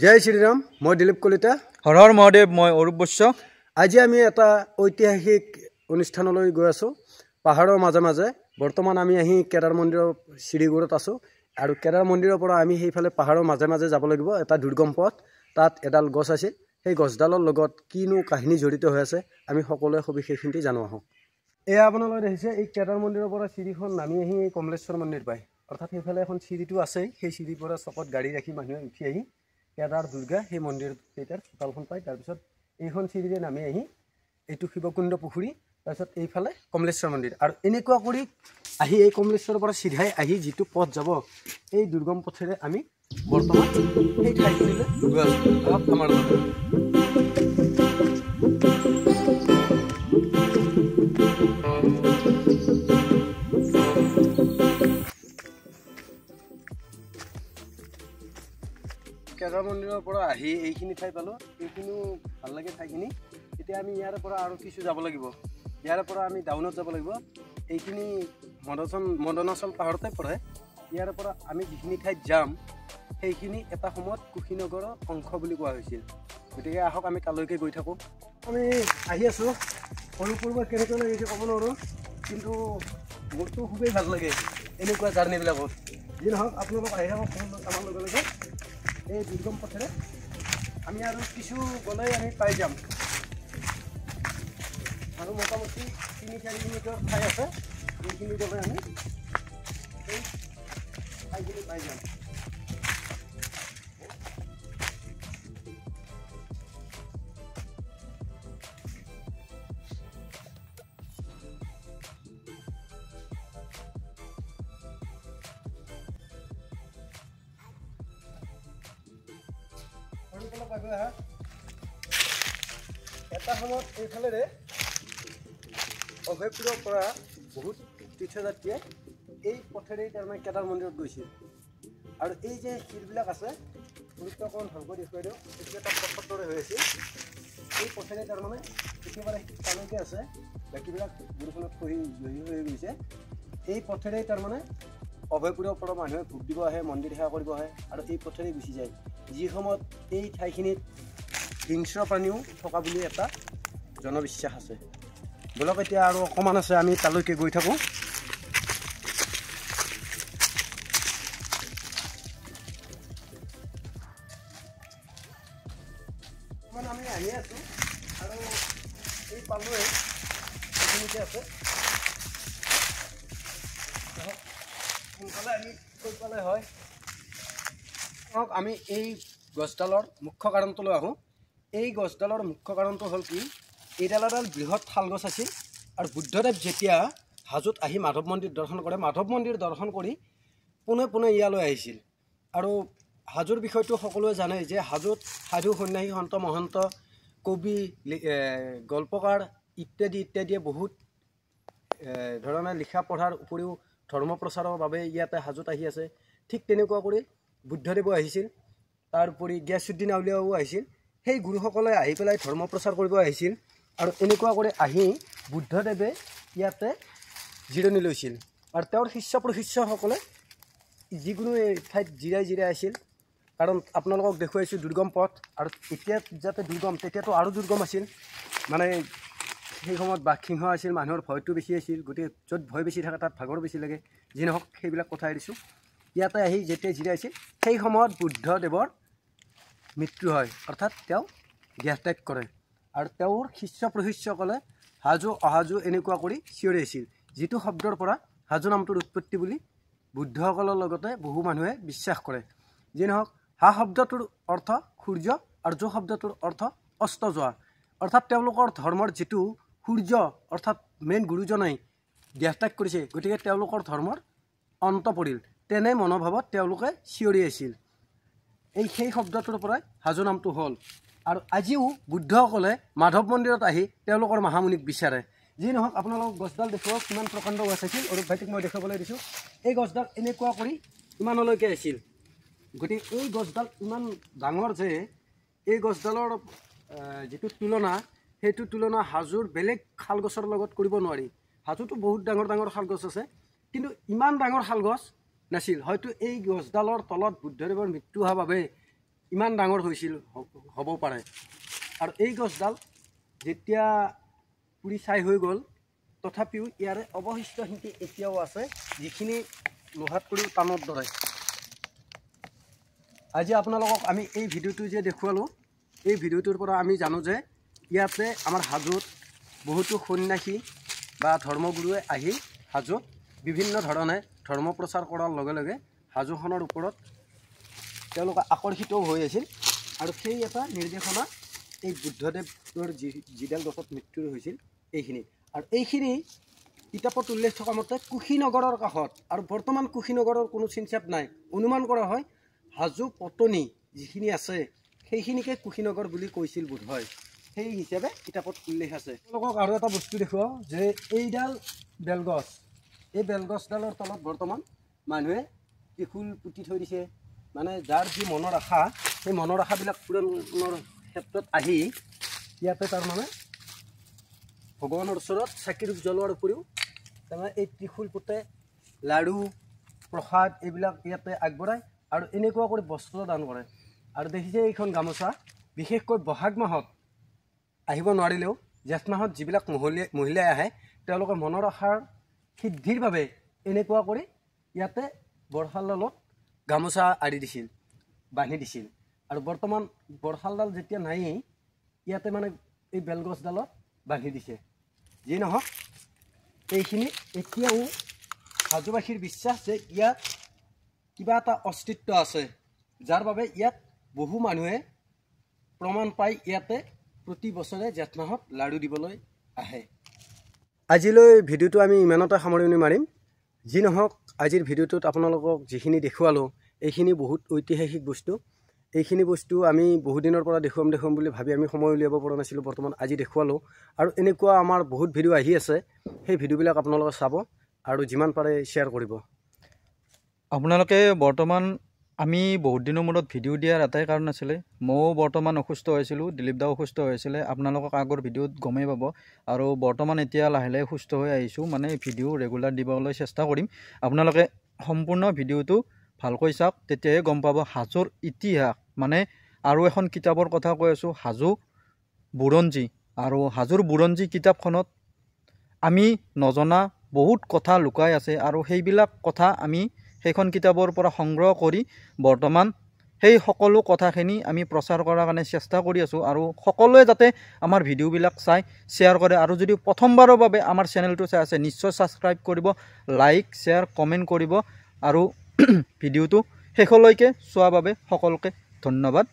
জয় শ্ৰীৰাম। মই দিলীপ কলিতা। হৰ হৰ মহাদেৱ। মই অৰূপ বৈশ্য। আজি আমি এটা ঐতিহাসিক অনুষ্ঠানলৈ গৈ আছোঁ পাহাৰৰ মাজে মাজে। বৰ্তমান আমি আহি কেদাৰ মন্দিৰৰ চিৰিগুৰিত আছোঁ আৰু কেদাৰ মন্দিৰৰ পৰা আমি সেইফালে পাহাৰৰ মাজে মাজে যাব লাগিব। এটা দুৰ্গম পথ, তাত এডাল গছ আছে। সেই গছডালৰ লগত কিনো কাহিনী জড়িত হৈ আছে আমি সকলোৱে সবিশেষখিনি জানো আহোঁ। এয়া আপোনালোকে দেখিছে, এই কেদাৰ মন্দিৰৰ পৰা চিৰিখন নামি আহি কমলেশ্বৰ মন্দিৰ পায়। অৰ্থাৎ সেইফালে এখন চিৰিটো আছেই, সেই চিৰিৰ পৰা চকত গাড়ী ৰাখি মানুহে উঠি আহি কেদাৰ দুৰ্গা সেই মন্দিৰকেইটাৰ চোতালখন পায়। তাৰপিছত এইখন চিৰিৰে নামি আহি এইটো শিৱকুণ্ড পুখুৰী, তাৰপিছত এইফালে কমলেশ্বৰ মন্দিৰ। আৰু এনেকুৱা কৰি আহি এই কমলেশ্বৰৰ পৰা চিধাই আহি যিটো পথ যাব, এই দুৰ্গম পথেৰে আমি বৰ্তমান সেই ঠাইখিনিলৈ গৈ আছোঁ। আমাৰ কেদাৰ মন্দিৰৰ পৰা আহি এইখিনি ঠাই পালোঁ। এইখিনিও ভাল লাগে ঠাইখিনি। এতিয়া আমি ইয়াৰ পৰা আৰু কিছু যাব লাগিব। ইয়াৰ পৰা আমি ডাউনত যাব লাগিব। এইখিনি মদনাচল পাহাৰতে পৰে। ইয়াৰ পৰা আমি যিখিনি ঠাইত যাম সেইখিনি এটা সময়ত কুশীনগৰৰ অংশ বুলি কোৱা হৈছিল। গতিকে আহক আমি তালৈকে গৈ থাকোঁ। আমি আহি আছোঁ। সৰুপূৰ বা কেনেকৈ লাগিছে ক'ব নোৱাৰোঁ, কিন্তু মোৰতো খুবেই ভাল লাগে এনেকুৱা জাৰ্ণিবিলাকত। যি নহওক আপোনালোক আহি থাকক আমাৰ লগে লগে। এই দুৰ্গম পথেৰে আমি আৰু কিছু গ'লে আমি পাই যাম। আৰু মোটামুটি ৩-৪ কিলোমিটাৰ ঠাই আছে। এইখিনি গ'লে আমি এই ঠাইখিনি পাই যাম। এটা সময়ত এইফালেৰে অভয়পুৰৰ পৰা বহুত তীৰ্থযাত্ৰীয়ে এই পথেৰেই তাৰমানে কেদাৰ মন্দিৰত গৈছিল। আৰু এই যে শিলবিলাক আছে, গুৰুত্ব অকণমান ভালকৈ দেখুৱাই দিওঁ। এইটো এটা পথৰ দৰে হৈ আছিল। এই পথেৰে তাৰমানে একেবাৰে তালৈকে আছে, বাকীবিলাক বৰষুণত খহি হৈ গৈছে। এই পথেৰেই তাৰমানে অভয়পুৰৰ পৰা মানুহে ভোগ দিব আহে, মন্দিৰ সেৱা কৰিব আহে আৰু এই পথেৰেই গুচি যায়। যি সময়ত এই ঠাইখিনিত হিংস্ৰ প্ৰাণীও থকা বুলি এটা জনবিশ্বাস আছে। বলক এতিয়া আৰু অকণমান আছে, আমি তালৈকে গৈ থাকোঁ। আমি আহি আছোঁ আৰু এই পালোৱে এইখিনিতে আছে। সোনকালে আমি কৈ পালে হয়। আমি এই গছডালৰ মুখ্য কাৰণটোলৈ আহোঁ। এই গছডালৰ মুখ্য কাৰণটো হ'ল কি, এইডাল এডাল বৃহৎ শাল গছ আছিল। আৰু বুদ্ধদেৱ যেতিয়া হাজোত আহি মাধৱ মন্দিৰ দৰ্শন কৰে, মাধৱ মন্দিৰ দৰ্শন কৰি পোনে পোনে ইয়ালৈ আহিছিল। আৰু হাজোৰ বিষয়টো সকলোৱে জানে যে হাজোত সাধু সন্যাসী, সন্ত মহন্ত, কবি, গল্পকাৰ ইত্যাদি ইত্যাদিয়ে বহুত ধৰণে লিখা পঢ়াৰ উপৰিও ধৰ্ম প্ৰচাৰৰ বাবে ইয়াতে হাজোত আহি আছে। ঠিক তেনেকুৱা কৰি বুদ্ধদেৱো আহিছিল, তাৰোপৰি গিয়াছুদ্দিন আউলিয়াও আহিছিল। সেই গুৰুসকলে আহি পেলাই ধৰ্ম প্ৰচাৰ কৰিব আহিছিল। আৰু এনেকুৱা কৰি আহি বুদ্ধদেৱে ইয়াতে জিৰণি লৈছিল। আৰু তেওঁৰ শিষ্য প্ৰশিষ্যসকলে যিকোনো এই ঠাইত জিৰাই জিৰাই আছিল। কাৰণ আপোনালোকক দেখুৱাইছোঁ দুৰ্গম পথ, আৰু এতিয়া যাতে দুৰ্গম, তেতিয়াতো আৰু দুৰ্গম আছিল। মানে সেই সময়ত বাঘসিংহ আছিল, মানুহৰ ভয়টো বেছি আছিল। গতিকে য'ত ভয় বেছি থাকে তাত ভাগৰ বেছি লাগে। যি নহওক সেইবিলাক কথা এৰিছোঁ। ইয়াতে আহি যেতিয়া জিৰাইছিল সেই সময়ত বুদ্ধদেৱৰ মৃত্যু হয়, অৰ্থাৎ তেওঁ দেহত্যাগ কৰে। আৰু তেওঁৰ শিষ্য প্ৰশিষ্যসকলে হাজো অহাজো এনেকুৱা কৰি চিঞৰি আছিল, যিটো শব্দৰ পৰা হাজো নামটোৰ উৎপত্তি বুলি বুদ্ধসকলৰ লগতে বহু মানুহে বিশ্বাস কৰে। যি নহওক, হা শব্দটোৰ অৰ্থ সূৰ্য আৰু জো শব্দটোৰ অৰ্থ অস্ত যোৱা। অৰ্থাৎ তেওঁলোকৰ ধৰ্মৰ যিটো সূৰ্য, অৰ্থাৎ মেইন গুৰুজনাই দেহত্যাগ কৰিছে, গতিকে তেওঁলোকৰ ধৰ্মৰ অন্ত পৰিল। তেনে মনোভাৱত তেওঁলোকে চিঞৰি আছিল। সেই শব্দটোৰ পৰাই হাজো নামটো হ'ল। আৰু আজিও বুদ্ধসকলে মাধৱ মন্দিৰত আহি তেওঁলোকৰ মহামুনিক বিচাৰে। যি নহওক, আপোনালোকক গছডাল দেখুৱাওক কিমান প্ৰকাণ্ড গছ আছিল। অৰূপ ভাইটিক মই দেখুৱাবলৈ দিছোঁ। এই গছডাল এনেকুৱা কৰি ইমানলৈকে আছিল। গতিকে এই গছডাল ইমান ডাঙৰ যে এই গছডালৰ যিটো তুলনা, সেইটো তুলনা হাজোৰ বেলেগ শাল গছৰ লগত কৰিব নোৱাৰি। হাজোতো বহুত ডাঙৰ ডাঙৰ শাল গছ আছে, কিন্তু ইমান ডাঙৰ শাল গছ নাছিল। হয়তো এই গছডালৰ তলত বুদ্ধদেৱৰ মৃত্যু হোৱাৰ বাবে ইমান ডাঙৰ হৈছিল হ'ব পাৰে আৰু এই গছডাল যেতিয়া পুৰি ছাই হৈ গ'ল তথাপিও ইয়াৰে অৱশিষ্টখিনি এতিয়াও আছে যিখিনি লোহাত কৰিও টানত ধৰে আজি আপোনালোকক আমি এই ভিডিঅ'টো যে দেখুৱালোঁ এই ভিডিঅ'টোৰ পৰা আমি জানো যে ইয়াতে আমাৰ হাজোত বহুতো সন্ন্যাসী বা ধৰ্মগুৰুৱে আহি হাজোত বিভিন্ন ধৰণে ধৰ্ম প্ৰচাৰ কৰাৰ লগে লগে হাজোখনৰ ওপৰত তেওঁলোকে আকৰ্ষিতও হৈ আছিল আৰু সেই এটা নিৰ্দেশনা এই বুদ্ধদেৱৰ যিডাল গছত মৃত্যু হৈছিল এইখিনি আৰু এইখিনি কিতাপত উল্লেখ থকা মতে কুশীনগৰৰ কাষত আৰু বৰ্তমান কুশীনগৰৰ কোনো চিনচাপ নাই অনুমান কৰা হয় হাজো পটনি যিখিনি আছে সেইখিনিকে কুশীনগৰ বুলি কৈছিল বোধ হয় সেই হিচাপে কিতাপত উল্লেখ আছে তেওঁলোকক আৰু এটা বস্তু দেখুৱাওঁ যে এইডাল বেলগছ এই বেলগছডালৰ তলত বৰ্তমান মানুহে ত্ৰিশূল পুতি থৈ দিছে মানে যাৰ যি মনৰ আশা সেই মনৰ আশাবিলাক পূৰণৰ ক্ষেত্ৰত আহি ইয়াতে তাৰমানে ভগৱানৰ ওচৰত চাকি ৰূপ জ্বলোৱাৰ উপৰিও তাৰমানে এই ত্ৰিশূল পুতে লাড়ু প্ৰসাদ এইবিলাক ইয়াতে আগবঢ়ায় আৰু এনেকুৱা কৰি বস্ত্ৰ দান কৰে আৰু দেখিছে এইখন গামোচা বিশেষকৈ বহাগ মাহত আহিব নোৱাৰিলেও জেঠ মাহত যিবিলাক মহিলাই আহে তেওঁলোকে মনৰ আশাৰ সিদ্ধিৰ বাবে এনেকুৱা কৰি ইয়াতে বৰশালডালত গামোচা আৰি দিছিল বান্ধি দিছিল আৰু বৰ্তমান বৰশালডাল যেতিয়া নায়েই ইয়াতে মানে এই বেলগছডালত বান্ধি দিছে যি নহওক এইখিনি এতিয়াও হাজোবাসীৰ বিশ্বাস যে ইয়াত কিবা এটা অস্তিত্ব আছে যাৰ বাবে ইয়াত বহু মানুহে প্ৰমাণ পাই ইয়াতে প্ৰতি বছৰে জেঠ মাহত লাড়ু দিবলৈ আহে আজিলৈ ভিডিঅ'টো আমি ইমানতে সামৰণি মাৰিম যি নহওক আজিৰ ভিডিঅ'টোত আপোনালোকক যিখিনি দেখুৱালোঁ এইখিনি বহুত ঐতিহাসিক বস্তু এইখিনি বস্তু আমি বহুদিনৰ পৰা দেখুৱাম বুলি ভাবি আমি সময় উলিয়াব পৰা নাছিলোঁ বৰ্তমান আজি দেখুৱালোঁ আৰু এনেকুৱা আমাৰ বহুত ভিডিঅ' আহি আছে সেই ভিডিঅ'বিলাক আপোনালোকে চাব আৰু যিমান পাৰে শ্বেয়াৰ কৰিব আপোনালোকে বৰ্তমান আমি বহুত দিনৰ মূৰত ভিডিঅ' দিয়াৰ এটাই কাৰণ আছিলে ময়ো বৰ্তমান অসুস্থ হৈছিলোঁ দিলীপ দাও অসুস্থ হৈছিলে আপোনালোকক আগৰ ভিডিঅ'ত গমেই পাব আৰু বৰ্তমান এতিয়া লাহে লাহে সুস্থ হৈ আহিছোঁ মানে ভিডিঅ' ৰেগুলাৰ দিবলৈ চেষ্টা কৰিম আপোনালোকে সম্পূৰ্ণ ভিডিঅ'টো ভালকৈ চাওক তেতিয়াহে গম পাব হাজোৰ ইতিহাস মানে আৰু এখন কিতাপৰ কথা কৈ আছোঁ হাজো বুৰঞ্জী আৰু হাজোৰ বুৰঞ্জী কিতাপখনত আমি নজনা বহুত কথা লুকাই আছে আৰু সেইবিলাক কথা আমি সেইখন কিতাপৰ পৰা সংগ্ৰহ কৰি বৰ্তমান সেই সকলো কথাখিনি আমি প্ৰচাৰ কৰাৰ কাৰণে চেষ্টা কৰি আছোঁ আৰু সকলোৱে যাতে আমাৰ ভিডিঅ'বিলাক চাই শ্বেয়াৰ কৰে আৰু যদি প্ৰথমবাৰৰ বাবে আমাৰ চেনেলটো চাই আছে নিশ্চয় ছাবস্ক্ৰাইব কৰিব লাইক শ্বেয়াৰ কমেণ্ট কৰিব আৰু ভিডিঅ'টো শেষলৈকে চোৱাৰ বাবে সকলোকে ধন্যবাদ